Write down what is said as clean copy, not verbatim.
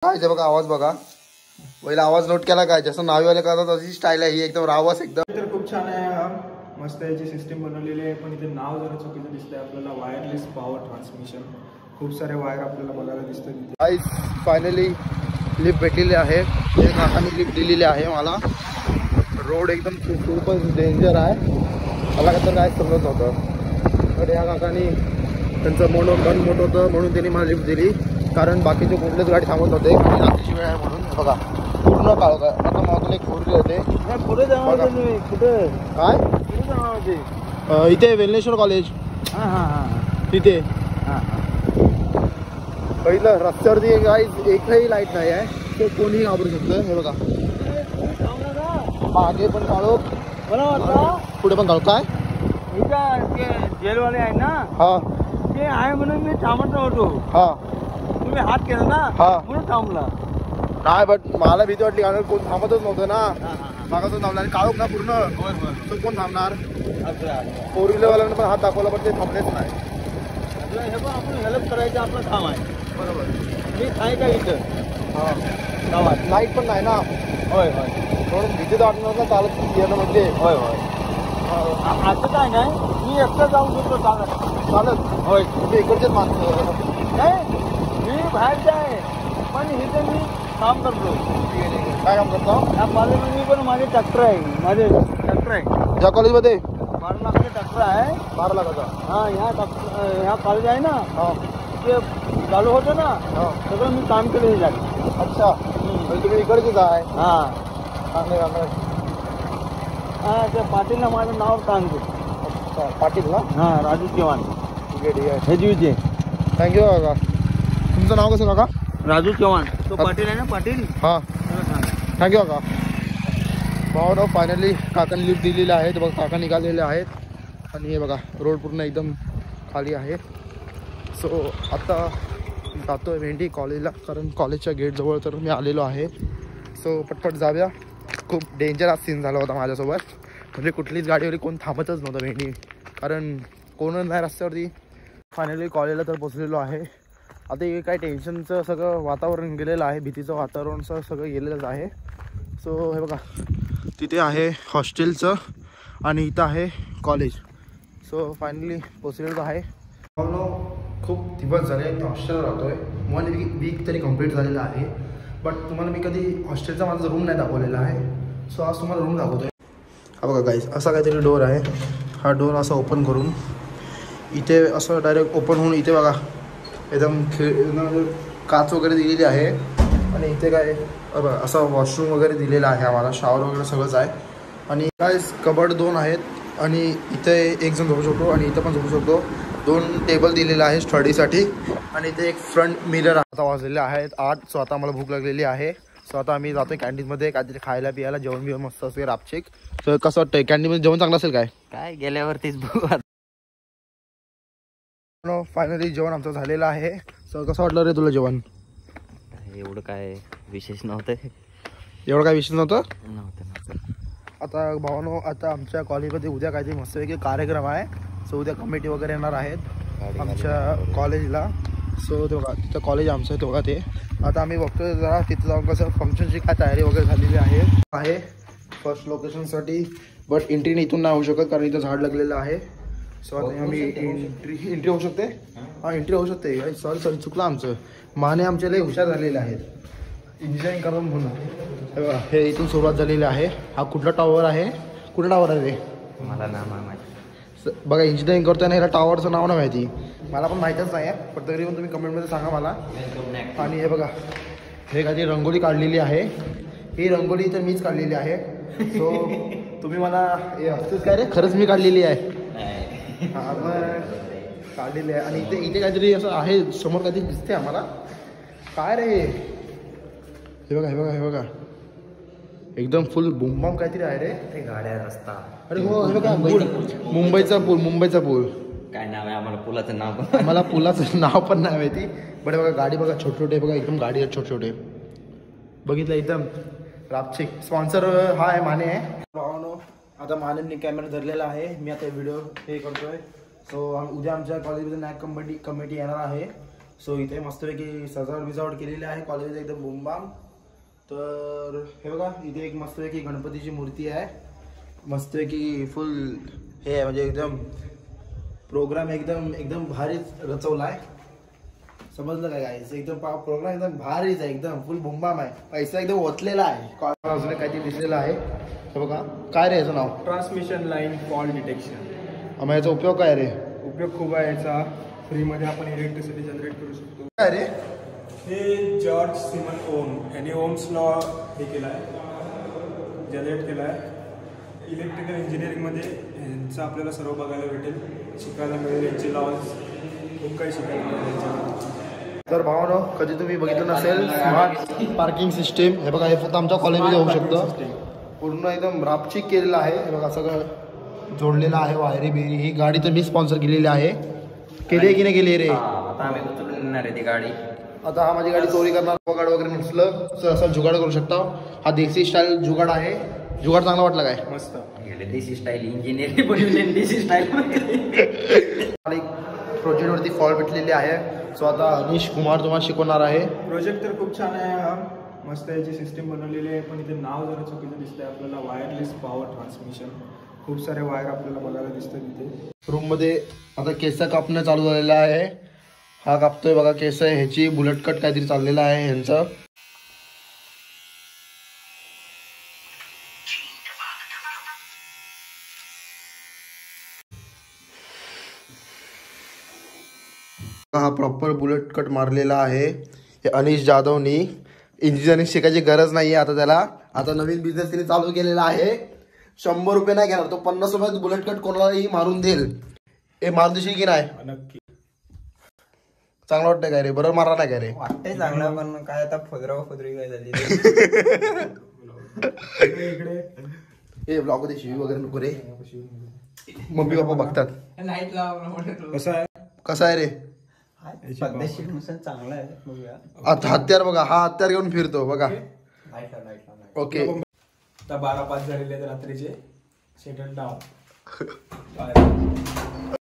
काय ते बघा आवाज बघा, पहिला आवाज नोट केला काय, जसं नावीवाले करतात तशी स्टाईल आहे ही, एकदम रावस एकदम. तर खूप छान आहे हा, मस्त याची सिस्टीम बनवलेली आहे, पण इथे नाव जरा चुकीचं दिसतंय आपल्याला. वायरलेस पॉवर ट्रान्समिशन, खूप सारे वायर आपल्याला बघायला दिसतात तिथे. गाईस फायनली लिफ्ट भेटलेली आहे, एक हाताने लिफ्ट दिलेली आहे मला. रोड एकदम खूपच डेंजर आहे, मला तर काय समजत नव्हतं. तर या काकानी त्यांचं मन मोठं होतं म्हणून त्यांनी मला लिफ्ट दिली, कारण बाकीचे कुठलेच गाडी थांबत नव्हते आणि रात्रीची वेळ आहे म्हणून. बघा पूर्ण काळ काय, आता मला एक फोर होते पुढे जाणार कुठे काय कुठे जाणार होते, इथे वेल्लेश्वर कॉलेज. हां हां हां तिथे हां पहिलं रस्त्यावरती गाईज एकही लाईट नाही आहे, ते कोणीही घाबरू शकतं. हे बघा मागे पण काढो, मला वाटतं पुढे पण काढो. काय इथं जेलवाले आहे ना, हा ते आहे म्हणून मी थांबत नव्हतो. हा तुम्ही हात केला ना हा म्हणून थांबला. नाही बट मला भीती वाटली, कारण कोण थांबतच नव्हतं ना, मागातून थांबणार काळोख ना पूर्ण, तो कोण थांबणार. फोर व्हीलरवाल्यांना पण हात दाखवला पण ते थांबलेच नाही. हे पण आपण हेल्प करायचं आपलं काम आहे. बरोबर, मी आहे का इथं हा गावात लाईट पण नाही ना. होय होय थोडं भीती वाटणार ना चालत येणं म्हणजे. होय होय असं काय नाही, मी एकटा जाऊ शकतो चालत चालत. होय. तुम्ही इकडचेच माणसं. नाही मी बाहेरचं आहे, पण इथे मी काम करतो. काय काम करता या कॉलेजमध्ये पण माझे ट्रॅक्टर आहे, माझे ट्रॅक्टर आहे. ज्या कॉलेजमध्ये 12 लाखाचे ट्रॅक्टर आहे. 12 लाखाचा. हां ह्या कॉलेज आहे ना, हा ते चालू होतं ना, हा सगळं मी काम केलं ह्याच्यात. अच्छा, म्हणजे तुम्ही इकडचेच आहे. हां चांगले चांगले. हां त्या पाटीलला माझं नाव सांगतो. अच्छा पाटील ना. हां राजू चव्हाण. ठीक आहे ठीक आहे, हे जीवचे. थँक्यू काका. तुमचं नाव कसं काका? राजू चव्हाण. तो पाटील आहे ना, पाटील. हां थँक्यू काका. भाऊ फायनली काकांनी लिफ्ट दिलेली आहे. तर बघा काका निघालेले आहेत आणि हे बघा रोड पूर्ण एकदम खाली आहे. सो आता जातो आहे भेंडी कॉलेजला, कारण कॉलेजच्या गेटजवळ तर मी आलेलो आहे. सो पटपट जाऊया. खूप डेंजरस सीन झाला होता माझ्यासोबत, म्हणजे कुठलीच गाडीवरती कोण थांबतच नव्हतं भेंडी, कारण कोणच नाही रस्त्यावरती. फायनली कॉलेजला तर पोचलेलो आहे. आता हे काय टेन्शनचं सगळं वातावरण गेलेलं आहे, भीतीचं वातावरणचं सगळं गेलेलंच आहे. सो हे बघा तिथे आहे हॉस्टेलचं आणि इथं आहे कॉलेज. सो फायनली पोचलेलो आहे. खूप दिवस झाले मी हॉस्टेलला राहतो आहे, 1 वीक तरी कंप्लीट झालेलं आहे. बट तुम्हाला मी कधी हॉस्टेलचा माझा रूम नाही दाखवलेला आहे. सो आज तुम्हाला रूम दाखवतो आहे. हा बघा गाईज, असा काहीतरी डोर आहे. हा डोर असा ओपन करून इथे असं डायरेक्ट ओपन होऊन इथे बघा एकदम काच वगैरे दिलेली आहे. आणि इथे काय बघा असं वॉशरूम वगैरे दिलेलं आहे आम्हाला, शॉवर वगैरे सगळंच आहे. आणि काय कबड 2 आहेत आणि इथे एक जण झोपू शकतो आणि इथं पण झोपू शकतो. 2 टेबल दिलेला आहे स्टडीसाठी आणि इथे एक फ्रंट मिरर. आता वाजलेले आहेत 8. सो आता मला भूक लागलेली आहे. सो आता आम्ही जातोय कॅन्टीनमध्ये काहीतरी खायला पियाला, जेवण बिवण मस्त असेल रापचिक. तर कसं वाटतंय कॅन्टीनमध्ये जेवण चांगलं असेल काय? काय गेल्यावरतीच बघू. फायनली जेवण आमचं झालेलं आहे. सो कसं वाटलं रे तुला जेवण? एवढं काय विशेष नव्हतं. एवढं काय विषय नव्हतं. नव्हतं. आता भावानो, आता आमच्या कॉलेजमध्ये उद्या काहीतरी मस्तपैकी कार्यक्रम आहे. सो उद्या कमिटी वगैरे येणार आहेत आमच्या कॉलेजला. सो तेव्हा तिथं कॉलेज आमचं आहे तेव्हा ते. आता आम्ही बघतोय जरा तिथं जाऊन कसं फंक्शनची काय तयारी वगैरे झालेली आहे फर्स्ट लोकेशनसाठी. बट एंट्री इथून नाही होऊ शकत कारण इथं झाड लागलेलं आहे. सो आता आम्ही एंट्री होऊ शकते. हां एंट्री होऊ शकते. सॉरी चुकलं आमचं. माने आमचे लय हुशार झालेले आहेत इंजिनिअरिंग करून म्हणून. हे इथून सुरुवात झालेली आहे. हा कुठला टॉवर आहे? कुठला टॉवर आहे रे? मला नाव माहिती. बघा इंजिनिअरिंग करताना ह्याला टॉवरचं नाव नाही माहिती. मला पण माहीतच नाही आहे, पण तरी पण तुम्ही कमेंटमध्ये सांगा मला. आणि हे बघा हे काहीतरी रंगोली काढलेली आहे. ही रंगोली तर मीच काढलेली आहे. सो तुम्ही मला हे असतेच काय रे, खरंच मी काढलेली आहे. हां काढलेली आहे. आणि इथे काहीतरी असं आहे समोर काहीतरी दिसते आम्हाला. काय रे हे बघा हे बघा हे बघा एकदम फुल बुमबम काहीतरी आहे रे. ते गाड्या रस्ता. अरे हो हे बघा मुंबईचा पूल. काय नाव आहे? आम्हाला पुलाचं नाव पण आम्हाला पुलाचं नाव पण नाही माहिती. बट बघा गाडी बघा छोटे छोटे बघा एकदम गाडी आहेत छोटे छोटे. बघितलं एकदम रापचिक. स्पॉन्सर हा आहे माने आहे. आता मानेंनी कॅमेरा धरलेला आहे. मी आता व्हिडिओ हे करतोय. सो उद्या आमच्या कॉलेजमध्ये नॅक कमिटी येणार आहे. सो इथे मस्तपैकी सजावट केलेली आहे कॉलेज एकदम बुमबाम. तर हे बघा इथे एक मस्तपैकी गणपतीची मूर्ती आहे. मस्तपैकी फुल हे आहे म्हणजे एकदम प्रोग्राम एकदम भारीच रचवला आहे. समजलं काय गाईस, एकदम प्रोग्राम एकदम भारीच आहे, एकदम फुल बुमबाम आहे. पैसा एकदम ओतलेला आहे. अजून काहीतरी दिसलेलं आहे हे बघा. काय रे याचं नाव? Transmission line fault detection. मग याचा उपयोग काय रे? उपयोग खूप आहे याचा. फ्रीमध्ये आपण इलेक्ट्रिसिटी जनरेट करू शकतो. काय रे? हे जॉर्ज सिमन ओम यांनी ओम्स लॉ हे केला आहे, जनरेट केला आहे. इलेक्ट्रिकल इंजिनिअरिंगमध्ये यांचं आपल्याला सर्व बघायला भेटेल, शिकायला मिळेल. यांचे लॉज खूप काही शिकायला मिळेल. तर भावानो कधी तुम्ही बघितलं नसेल स्मार्ट पार्किंग सिस्टीम, हे बघा हे फक्त आमच्या कॉलेजमध्ये होऊ शकतं. पूर्ण एकदम रापचिक केलेलं आहे. हे बघा सगळं जोडलेलं आहे, वायरी बिरी. ही गाडी तर मी स्पॉन्सर केलेली आहे. केली आहे की नाही केली रे? आता आम्ही उचलून ती गाडी. आता हा माझी गाडी चोरी करणार जुगाड वगैरे नसलं तर असं जुगाड करू शकता. हा देसी स्टाईल जुगाड आहे. जुगाड चांगला वाटला काय? मस्त. देसी स्टाईल इंजिनिअरिंग बनवले देसी स्टाईल. प्रोजेक्टवरती फॉल्ट भेटलेली आहे. सो आता अनिश कुमार तुम्हाला शिकवणार आहे. प्रोजेक्ट तर खूप छान आहे. हा मस्त याची सिस्टीम बनवलेली आहे, पण इथे नाव जरा चुकीचं दिसतंय आपल्याला. Wireless power transmission. खूप सारे वायर आपल्याला बघायला दिसतात इथे. रूममध्ये आता केस कापणं चालू झालेलं आहे. हा कापतोय बघा केस. ह्याची बुलेट कट काहीतरी चाललेलं आहे ह्यांचं. हा प्रॉपर बुलेट कट मारलेला आहे हे अनिश जाधवनी. इंजिनिअरिंग शिकायची गरज नाही आहे आता त्याला. आता नवीन बिझनेस तिने चालू केलेला आहे. 100 रुपये नाही घेणार तो, 50 रुपयात बुलेट कट कोणालाही मारून देईल. हे मारून देशील की नाही? नक्की. चांगलं वाटतंय काय रे? बरोबर मारला नाही काय रे? वाटतंय चांगलं, पण काय आता फोदरी काय झाली. इकडे हे ब्लॉग मध्ये शिवी वगैरे नको रे, मम्मी पप्पा बघतात. लाईट कसं आहे? कसं आहे रे? पद्धतशीर चांगलं आहे. बघूया. आता हत्यार बघा, हा हत्यार घेऊन फिरतो बघा. Light okay. आता 12:05 झालेले आहेत रात्रीचे. Settle down.